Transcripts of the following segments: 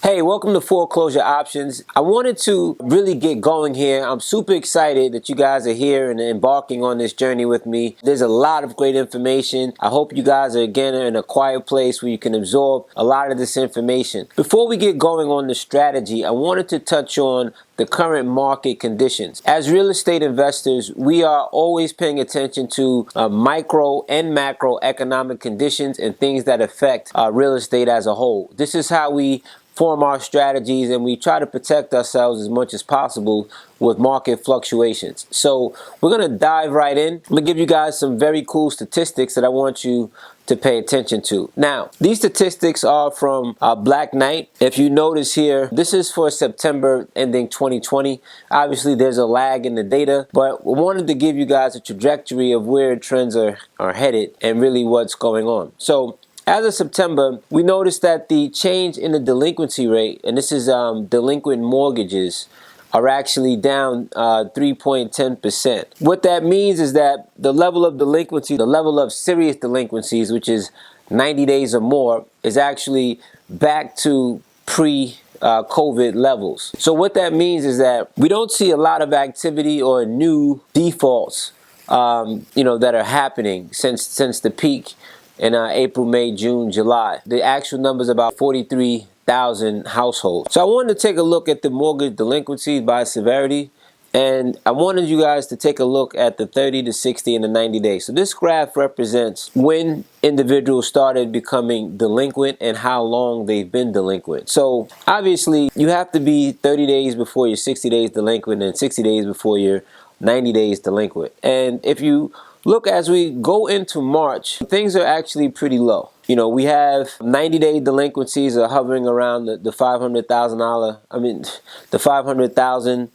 Hey, welcome to Foreclosure Options. I wanted to really get going here. I'm super excited that you guys are here and embarking on this journey with me. There's a lot of great information. I hope you guys are again in a quiet place where you can absorb a lot of this information. Before we get going on the strategy, I wanted to touch on the current market conditions. As real estate investors, we are always paying attention to micro and macro economic conditions and things that affect real estate as a whole. This is how we form our strategies, and we try to protect ourselves as much as possible with market fluctuations. So we're going to dive right in. I'm going to give you guys some very cool statistics that I want you to pay attention to. Now, these statistics are from Black Knight. If you notice here, this is for September ending 2020. Obviously, there's a lag in the data, but we wanted to give you guys a trajectory of where trends are headed and really what's going on. So as of September, we noticed that the change in the delinquency rate, and this is delinquent mortgages, are actually down 3.10%. What that means is that the level of delinquency, the level of serious delinquencies, which is 90 days or more, is actually back to pre-COVID levels. So what that means is that we don't see a lot of activity or new defaults, that are happening since the peak in April, May, June, July. The actual number is about 43,000 households. So I wanted to take a look at the mortgage delinquencies by severity, and I wanted you guys to take a look at the 30 to 60 and the 90 days. So this graph represents when individuals started becoming delinquent and how long they've been delinquent. So obviously you have to be 30 days before you're 60 days delinquent and 60 days before you're 90 days delinquent. And if you look, as we go into March, things are actually pretty low. We have 90-day delinquencies are hovering around the $500,000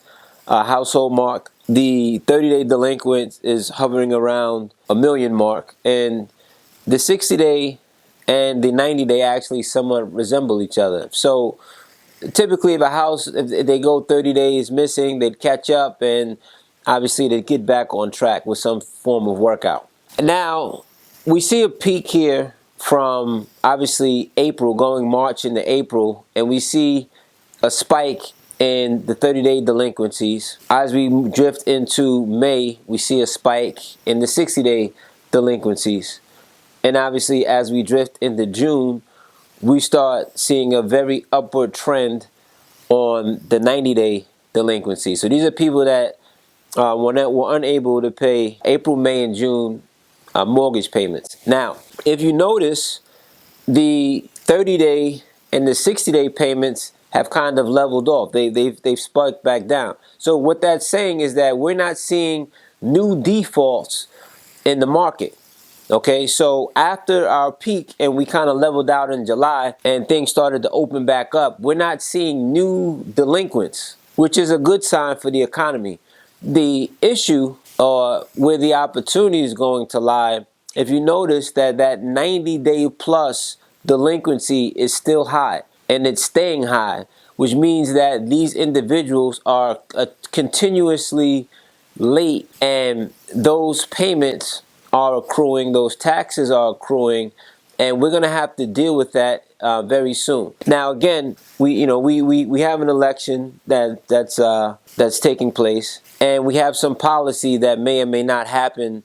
household mark. The 30-day delinquent is hovering around $1 million mark, and the 60-day and the 90-day actually somewhat resemble each other. So typically, if they go 30 days missing, they'd catch up, and obviously they get back on track with some form of workout. Now we see a peak here from obviously April, going March into April, and we see a spike in the 30-day delinquencies. As we drift into May, we see a spike in the 60-day delinquencies. And obviously as we drift into June, we start seeing a very upward trend on the 90-day delinquency. So these are people that were unable to pay April, May, and June mortgage payments. Now, if you notice, the 30-day and the 60-day payments have kind of leveled off. They've spiked back down. So what that's saying is that we're not seeing new defaults in the market. Okay, so after our peak and we kind of leveled out in July and things started to open back up, we're not seeing new delinquents, which is a good sign for the economy. The issue, or where the opportunity is going to lie, if you notice that 90-day plus delinquency is still high and it's staying high, which means that these individuals are continuously late, and those payments are accruing, those taxes are accruing, and we're going to have to deal with that very soon. Now, again, we have an election that's taking place, and we have some policy that may or may not happen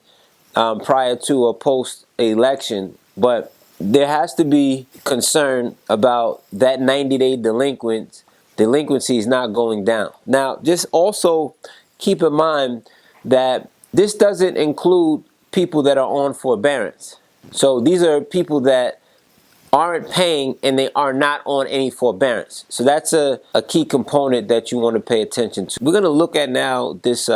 prior to or post election, but there has to be concern about that 90-day delinquency is not going down. Now, just also keep in mind that this doesn't include people that are on forbearance. So these are people that aren't paying and they are not on any forbearance. So that's a key component that you want to pay attention to. We're going to look at now this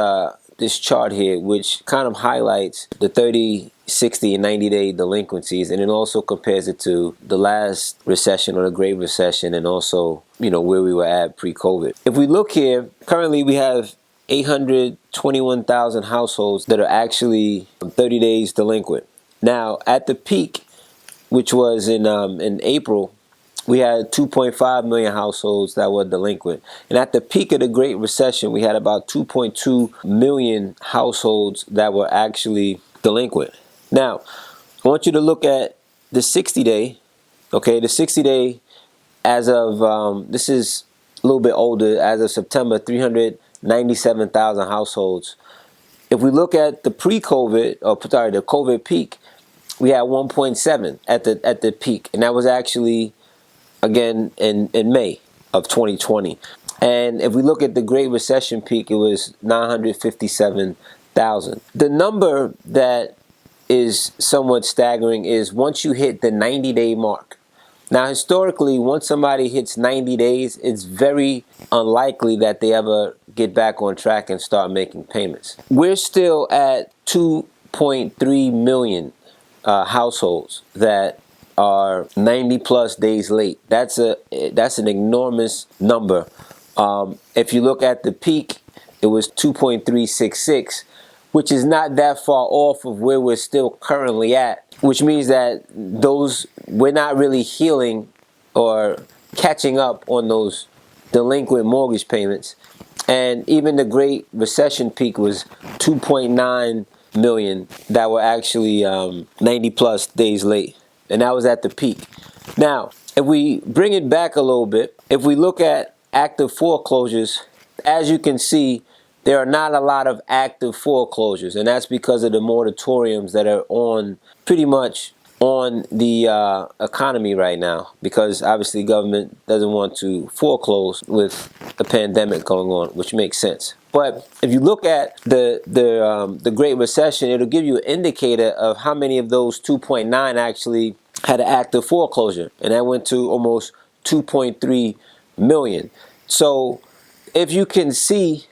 chart here, which kind of highlights the 30, 60, and 90-day delinquencies, and it also compares it to the last recession, or the Great Recession, and also where we were at pre-COVID. If we look here, currently we have 821,000 households that are actually 30 days delinquent. Now, at the peak, which was in April, we had 2.5 million households that were delinquent. And at the peak of the Great Recession, we had about 2.2 million households that were actually delinquent. Now, I want you to look at the 60-day. Okay, the 60-day as of, this is a little bit older, as of September, 397,000 households. If we look at the pre-COVID, or sorry, the COVID peak, we had 1.7 at the peak, and that was actually again in May of 2020. And if we look at the Great Recession peak, it was 957,000. The number that is somewhat staggering is once you hit the 90-day mark. Now, historically, once somebody hits 90 days, it's very unlikely that they ever get back on track and start making payments. We're still at 2.3 million households that are 90 plus days late. That's an enormous number. If you look at the peak, it was 2.366, which is not that far off of where we're still currently at, which means that we're not really healing or catching up on those delinquent mortgage payments. And even the Great Recession peak was 2.9 million that were actually 90 plus days late. And that was at the peak. Now, if we bring it back a little bit, if we look at active foreclosures, as you can see, there are not a lot of active foreclosures, and that's because of the moratoriums that are on pretty much on the economy right now, because obviously government doesn't want to foreclose with the pandemic going on, which makes sense. But if you look at the Great Recession, it'll give you an indicator of how many of those 2.9 actually had an active foreclosure, and that went to almost 2.3 million. So if you can see,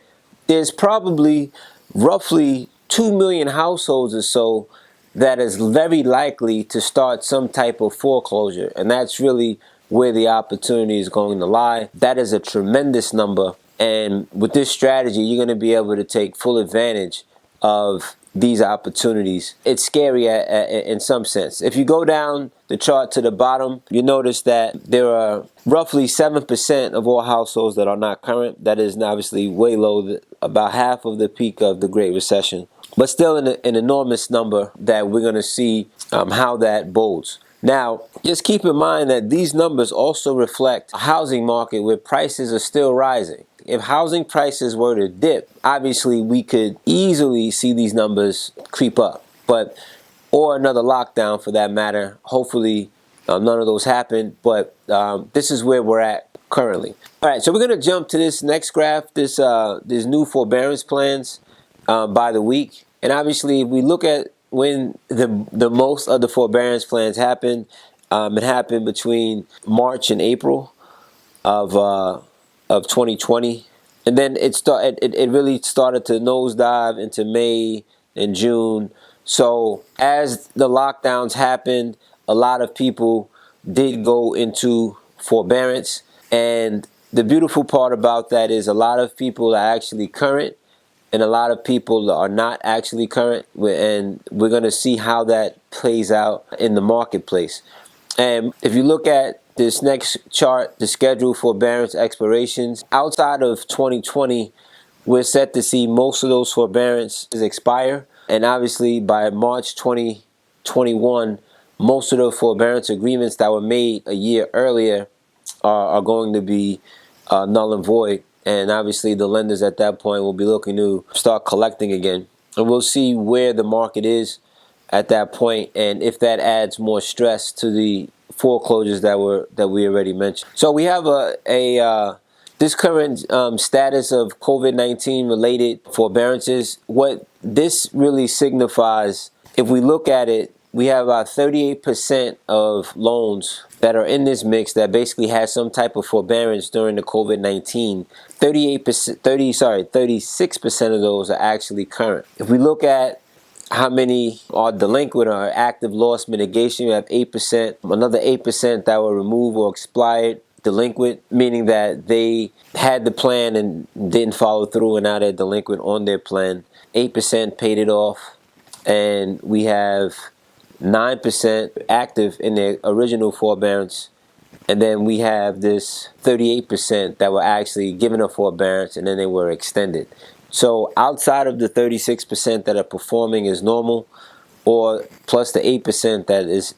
there's probably roughly 2 million households or so that is very likely to start some type of foreclosure. And that's really where the opportunity is going to lie. That is a tremendous number. And with this strategy, you're going to be able to take full advantage of these opportunities. It's scary in some sense. If you go down the chart to the bottom, you notice that there are roughly 7% of all households that are not current. That is obviously way low, about half of the peak of the Great Recession, but still an enormous number that we're going to see how that bodes. Now, just keep in mind that these numbers also reflect a housing market where prices are still rising. If housing prices were to dip, obviously we could easily see these numbers creep up, or another lockdown for that matter. Hopefully none of those happen, but this is where we're at currently. All right, so we're going to jump to this next graph, this new forbearance plans by the week. And obviously, if we look at when the most of the forbearance plans happened, it happened between March and April of 2020, and then it really started to nosedive into May and June. So as the lockdowns happened, a lot of people did go into forbearance, and the beautiful part about that is a lot of people are actually current and a lot of people are not actually current, and we're going to see how that plays out in the marketplace. And if you look at this next chart, the scheduled forbearance expirations, outside of 2020, we're set to see most of those forbearances expire. And obviously by March 2021, most of the forbearance agreements that were made a year earlier are going to be null and void. And obviously the lenders at that point will be looking to start collecting again. And we'll see where the market is at that point, and if that adds more stress to the foreclosures that we already mentioned. So we have this current status of COVID-19 related forbearances. What this really signifies, if we look at it, we have about 38% of loans that are in this mix that basically had some type of forbearance during the COVID-19. 36% of those are actually current. If we look at how many are delinquent or active loss mitigation, you have 8%, another 8% that were removed or expired delinquent, meaning that they had the plan and didn't follow through and now they're delinquent on their plan. 8% paid it off, and we have 9% active in their original forbearance, and then we have this 38% that were actually given a forbearance and then they were extended. So outside of the 36% that are performing as normal, or plus the 8% that is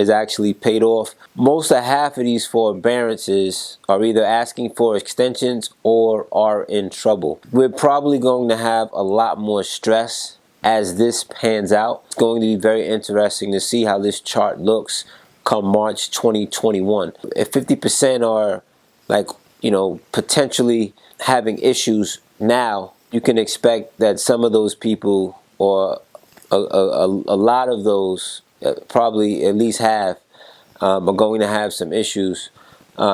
is actually paid off. Most of half of these forbearances are either asking for extensions or are in trouble. We're probably going to have a lot more stress as this pans out. It's going to be very interesting to see how this chart looks come March 2021. If 50% are like, potentially having issues now, you can expect that some of those people, or a lot of those, probably at least half, are going to have some issues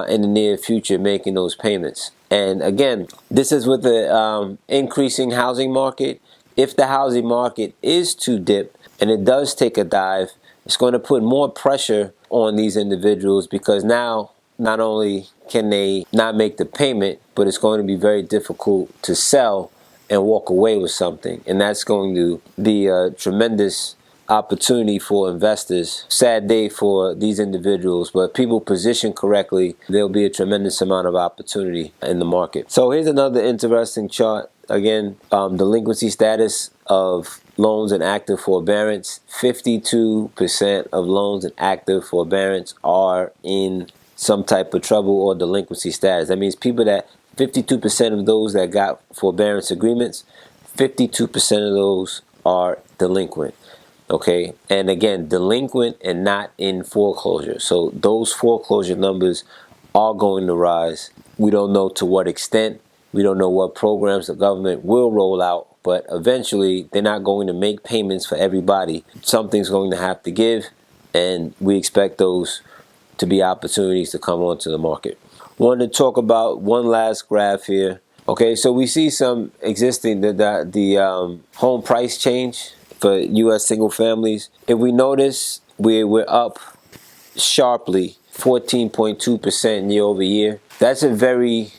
in the near future making those payments. And again, this is with the increasing housing market. If the housing market is to dip and it does take a dive, it's going to put more pressure on these individuals, because now not only can they not make the payment, but it's going to be very difficult to sell and walk away with something. And that's going to be a tremendous opportunity for investors. Sad day for these individuals, but people positioned correctly, there'll be a tremendous amount of opportunity in the market. So here's another interesting chart. Again, delinquency status of loans in active forbearance. 52% of loans in active forbearance are in some type of trouble or delinquency status. That means 52% of those that got forbearance agreements, 52% of those are delinquent. Okay, and again, delinquent and not in foreclosure. So those foreclosure numbers are going to rise. We don't know to what extent. We don't know what programs the government will roll out, but eventually they're not going to make payments for everybody. Something's going to have to give, and we expect those to be opportunities to come onto the market. Wanted to talk about one last graph here. Okay, so we see some existing, the home price change for U.S. single families. If we notice, we're up sharply, 14.2% year over year. That's a very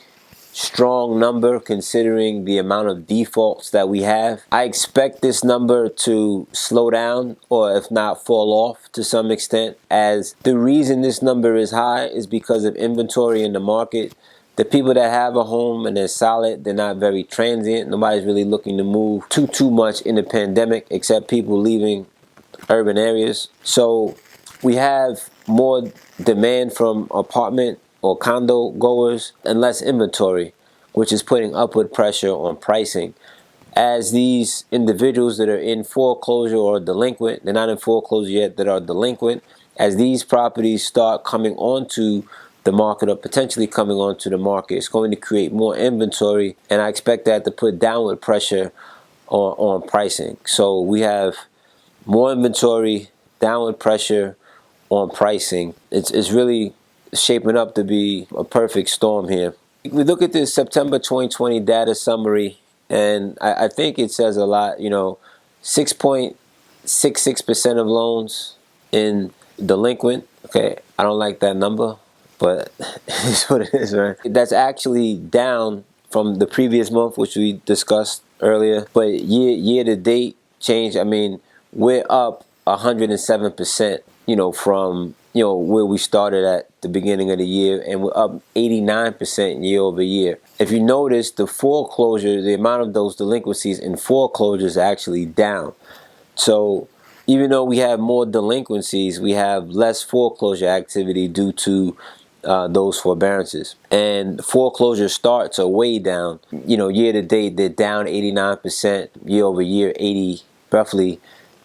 strong number considering the amount of defaults that we have. I expect this number to slow down, or if not fall off to some extent, as the reason this number is high is because of inventory in the market. The people that have a home and they're solid, they're not very transient. Nobody's really looking to move too much in the pandemic, except people leaving urban areas. So we have more demand from apartment or condo goers and less inventory, which is putting upward pressure on pricing. As these individuals that are in foreclosure or delinquent, they're not in foreclosure yet, that are delinquent, as these properties start coming onto the market or potentially coming onto the market, it's going to create more inventory, and I expect that to put downward pressure on pricing. So we have more inventory, downward pressure on pricing. It's really shaping up to be a perfect storm here. We look at this September 2020 data summary, and I think it says a lot. 6.66% of loans in delinquent. Okay, I don't like that number, but it's what it is, right? That's actually down from the previous month, which we discussed earlier. But year to date change, I mean, we're up 107%, from where we started at the beginning of the year, and we're up 89% year over year. If you notice, the foreclosure, the amount of those delinquencies in foreclosures is actually down. So even though we have more delinquencies, we have less foreclosure activity due to those forbearances. And foreclosure starts are way down. Year to date, they're down 89%, year over year, roughly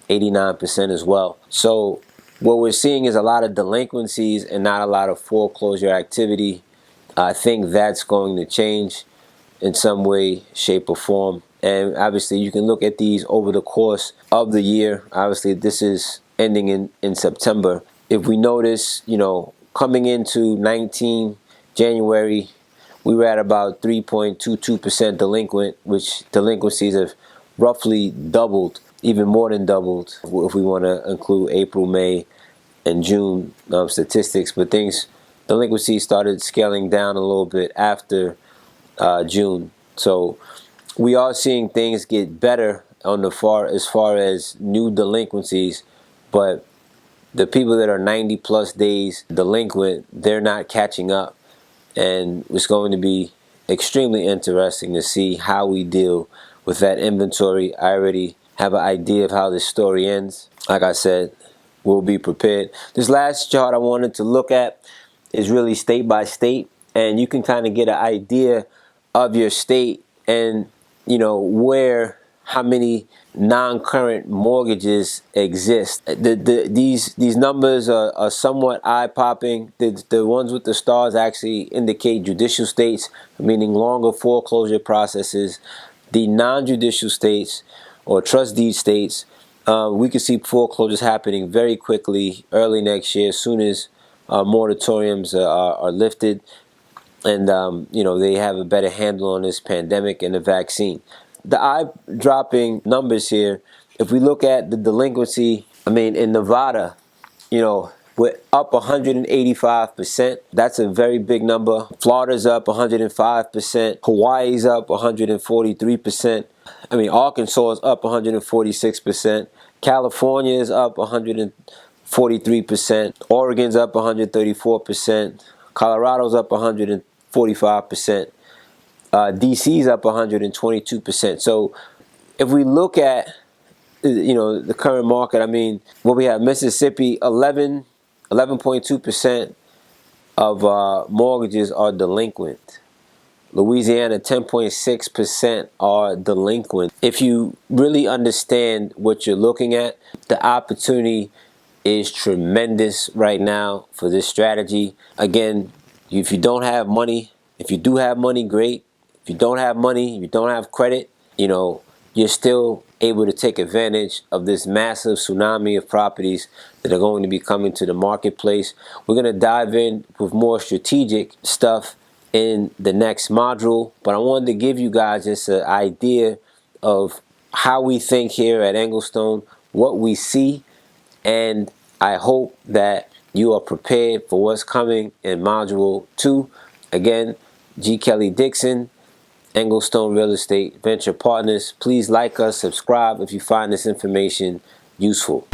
89% as well. So what we're seeing is a lot of delinquencies and not a lot of foreclosure activity. I think that's going to change in some way, shape, or form. And obviously, you can look at these over the course of the year. Obviously, this is ending in September. If we notice, coming into January, we were at about 3.22% delinquent, which delinquencies have roughly doubled, even more than doubled, if we want to include April, May, and June statistics. But delinquencies started scaling down a little bit after June. So we are seeing things get better as far as new delinquencies, but the people that are 90 plus days delinquent, they're not catching up. And it's going to be extremely interesting to see how we deal with that inventory. I already have an idea of how this story ends. Like I said, will be prepared. This last chart I wanted to look at is really state by state, and you can kind of get an idea of your state and, you know, where, how many non-current mortgages exist. These numbers are somewhat eye-popping. The ones with the stars actually indicate judicial states, meaning longer foreclosure processes. The non-judicial states or trust deed states, we could see foreclosures happening very quickly early next year, as soon as moratoriums are lifted, and you know, they have a better handle on this pandemic and the vaccine. The eye-dropping numbers here, if we look at the delinquency, I mean, in Nevada, you know, we're up 185%. That's a very big number. Florida's up 105%. Hawaii's up 143%. I mean, Arkansas is up 146%. California is up 143%. Oregon's up 134%. Colorado's up 145%. DC's up 122%. So if we look at, you know, the current market, I mean, what we have, Mississippi, 11.2% of mortgages are delinquent. Louisiana, 10.6% are delinquent. If you really understand what you're looking at, the opportunity is tremendous right now for this strategy. Again, if you don't have money, if you do have money, great. If you don't have money, you don't have credit, you know, you're still able to take advantage of this massive tsunami of properties that are going to be coming to the marketplace. We're going to dive in with more strategic stuff in the next module, but I wanted to give you guys just an idea of how we think here at Englestone, what we see, and I hope that you are prepared for what's coming in module 2. Again, G. Kelly Dixon, Englestone Real Estate Venture Partners. Please like us, subscribe if you find this information useful.